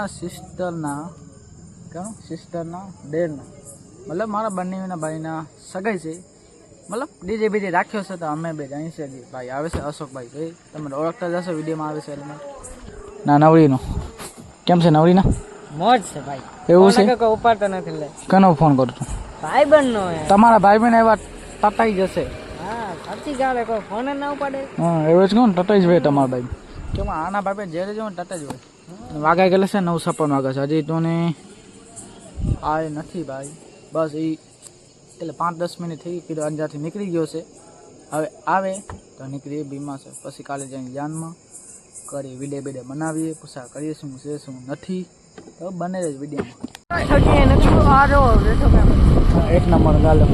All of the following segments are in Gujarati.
સિસ્ટરના ડેરના મતલબ મારા બંનેના ભાઈના સગાઈ છે. મતલબ ડીજે બીજે રાખ્યો છે તો અમે બે જાણી છે. ભાઈ આવે છે અશોકભાઈ, ભાઈ તમે ઓળખતા જશો, વિડીયોમાં આવે છે એલિમેન્ટ. ના નવરીનો કેમ છે? નવરીના મોજ છે ભાઈ. એવું છે? કોઈ ઉપાડતો નથી લે. કનો ફોન કરું છું? ભાઈબંધ નો. તમારા ભાઈબંધ એવા ટટાઈ જશે. હા સાચી ગાલે કોઈ ફોન ના ઉપાડે. હા એવું જ કહું ને, ટટાઈ જ હોય તમારા ભાઈ. કેમ આના ભાઈ જ્યારે જો ને ટટા જ હોય. વાગ્યા ગયેલા છે 9:56 વાગ્યા છે. હજી તો ને આવે નથી ભાઈ. બસ એ એટલે 5-10 મિનિટ થઈ ગઈ. અંજારથી નીકળી ગયો છે. હવે આવે તો નીકળી બીમાર છે. પછી કાલે જઈને જાનમાં કરી વિડીયો બીડીયો બનાવીએ, પૂછા કરીએ શું છે શું નથી. તો બને જ વિડીયોમાં એક નંબર ગાલો.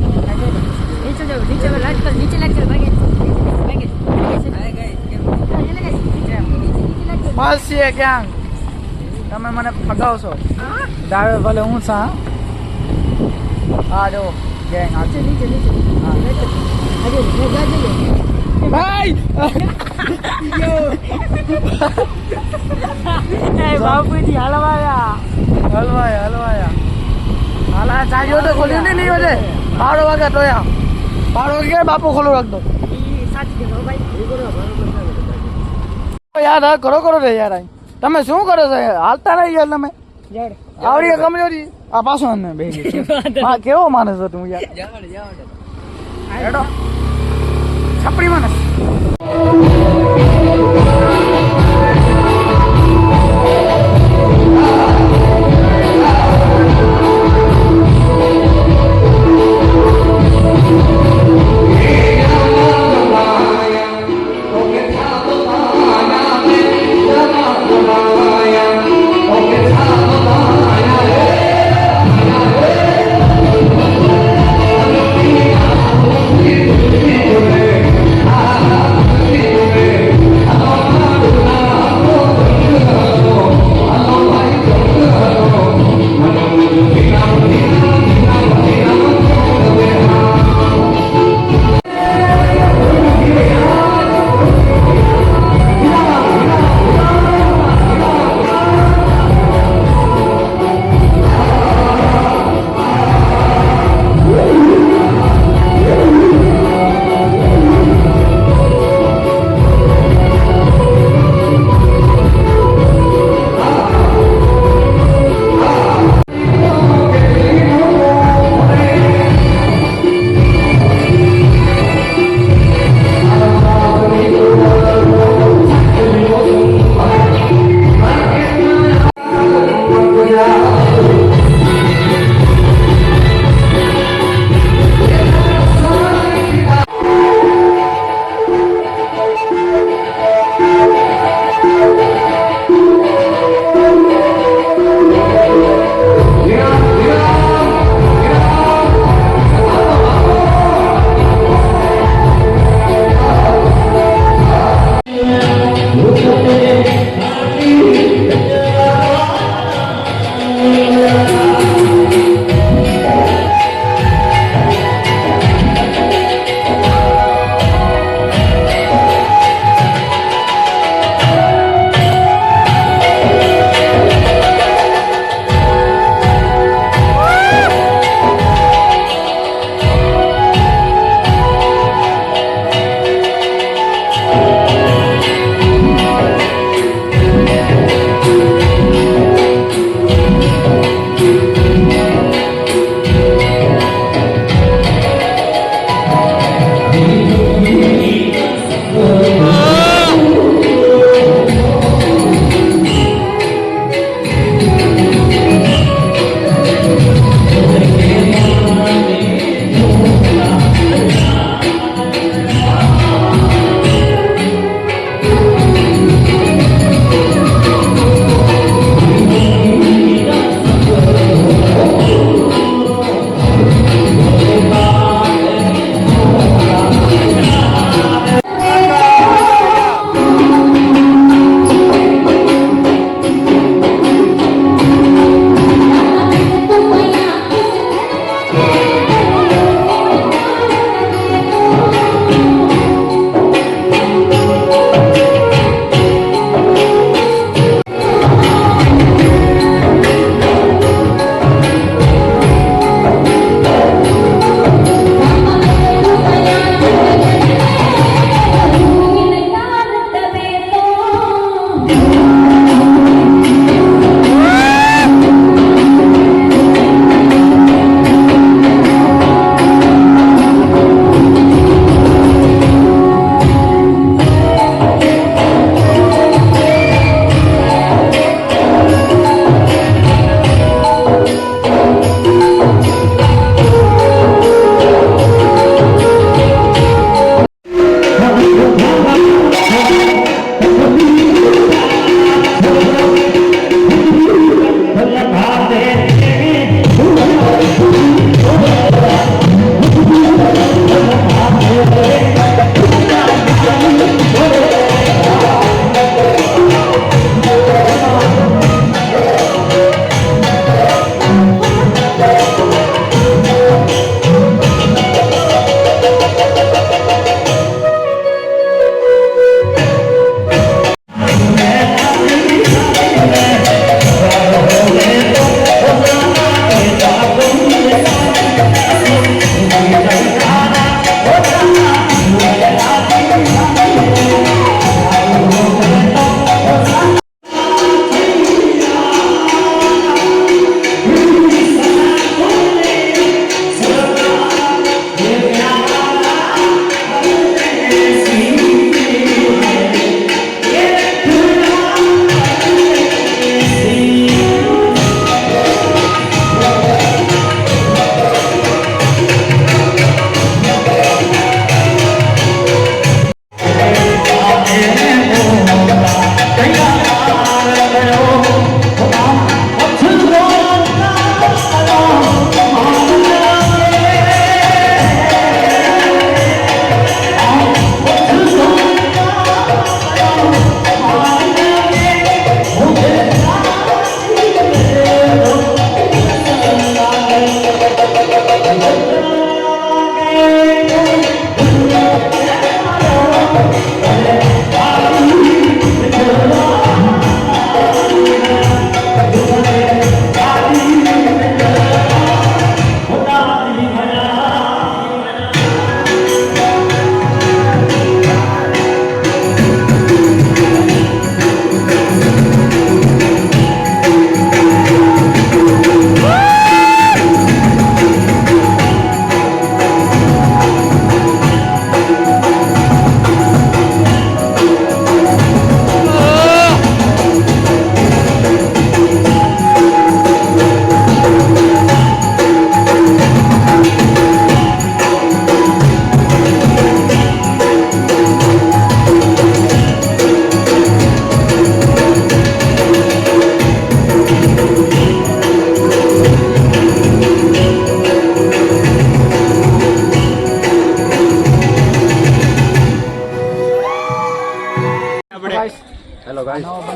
બસ છે ક્યાંક તમે મને ફગાવશો. દાવે ભલે હું છા. હા જો ગેંગ આ ભાઈ બાપુજી હલવાયા હાલા ચાજો તો ખોલ્યું નહીં વધે. 12 વાગ્યા તોયા 12 વાગે બાપુ ખોલું રાખતો. યાર કરો રે યાર. તમે શું કરો છો? હાલતા રહી યાર તમે. આવડી કમજોરી આ પાછો અમે બે હા કેવો માણસ છો તું યાર. હેડો છપડી માણસ.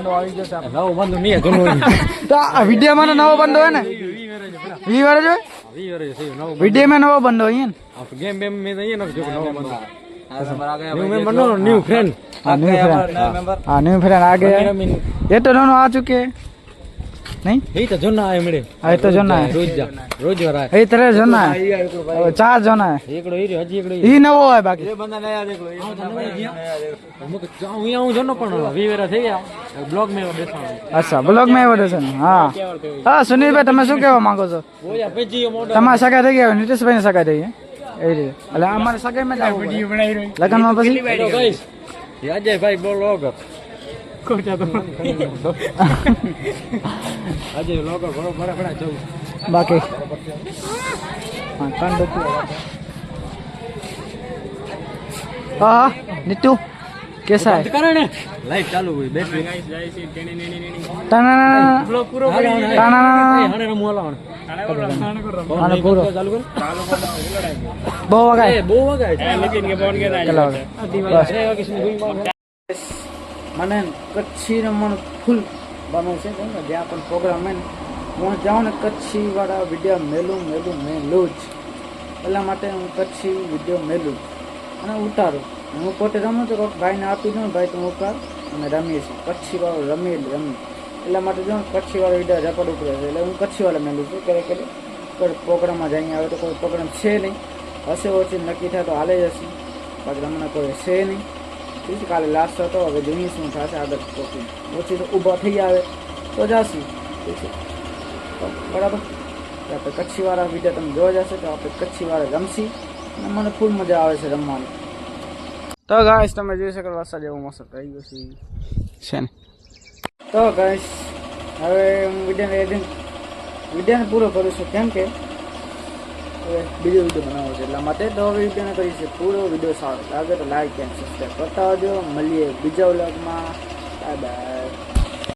બંધો આવી ગયો છે નવો બંધુ નહીં ઘણું તો આ વિડીયોમાં તો નવો બંધો હોય ને 20 વર્ષ હોય વિડીયોમાં નવો બંધો હોય ને ગેમ બેમ में ये ना जो नવો બંધુ न्यू मेंबर नो न्यू फ्रेंड हाँ न्यू फ्रेंड आ गया ये तो दोनों आ चुके हैं नहीं यही तो जोना आए मेरे ये तो जोना है रोज हो रहा है ये तरह जोना है 4 जोना है एकड़ो ही हजी एकड़ो ये नवो है बाकी ये बंदा नया देख लो मुके जाऊं यहाँ जोनो पण 20 वेरा થઈ ગયા બ્લોગ મે બેસવાનું अच्छा ब्लॉग में वो देसन हाँ हाँ सुनील भाई તમે શું કહેવા માંગો છો ઓયા પેજી મોડો તમારા સગા થઈ ગયા નીતિશભાઈ ને સગા થઈ ગયા એ રીતે એટલે અમારે સગાઈમાં જ આવવું પડે. લગ્નમાં પછી હેલો ગાઈસ ये अजय भाई बोलो अगर ખોટા તો अजय लोगो बड़ो बड़ा बड़ा चल બાકી હા કાન દુખી હા હા નીતુ કેસા હે करे ने लाइट चालू हुई बैटरी તાના બ્લોગ પૂરો કરી તાના हाणे रमू वाला આને પૂરો चालू कर બહુ વગાય ए बो वगाय નીતિન કે ફોન કે ચલો બસ ए किसी ने कोई મને કચ્છી રમવાનું ફૂલ ગમે છે કેમ કે જ્યાં પણ પ્રોગ્રામ હોય ને હું જાઉં ને કચ્છી વાળા વિડીયો મેલું જ એટલા માટે હું કચ્છી વિડીયો મેલું અને ઉતારું હું પોતે રમું તો કોઈક ભાઈને આપી દઉં ભાઈ તું ઉતાર અને રમીએ છીએ કચ્છી વાળો રમી એટલા માટે જો કચ્છી વાળો વિડીયો રેકોર્ડ ઉતરે છે એટલે હું કચ્છી વાળા મેલું છું ક્યારેક કોઈ પ્રોગ્રામમાં જઈને આવે તો કોઈ પ્રોગ્રામ છે નહીં હશે ઓછી નક્કી થાય તો હાલે જ હશે બાકી હમણાં કોઈ છે નહીં ઠીક છે કાલે લાસ્ટ હતો હવે જોઈએ શું થશે આગળ ટોપી ઓછી તો ઊભા થઈ આવે તો જાશી ઠીક છે તો બરાબર આપણે કચ્છીવાળા વિડીયો તમે જોવા જશે તો આપણે કચ્છીવાળા રમશી અને મને ફૂલ મજા આવે છે રમવાની તો ગાઈસ તમે જોઈ શકો વરસાદ જેવું મસ્ત થઈ ગયું છે ને તો ગાઈસ હવે હું વિડીયોને પૂરો કરું છું કેમ કે હવે બીજો વિડીયો બનાવો છે એટલા માટે તો હવે વિડીયોને કરી છે પૂરો વિડીયો સારો લાગે તો લાઈક એન્ડ સબસ્ક્રાઈબ કરતા આવજો મળીએ બીજા વ્લોગમાં બાય બાય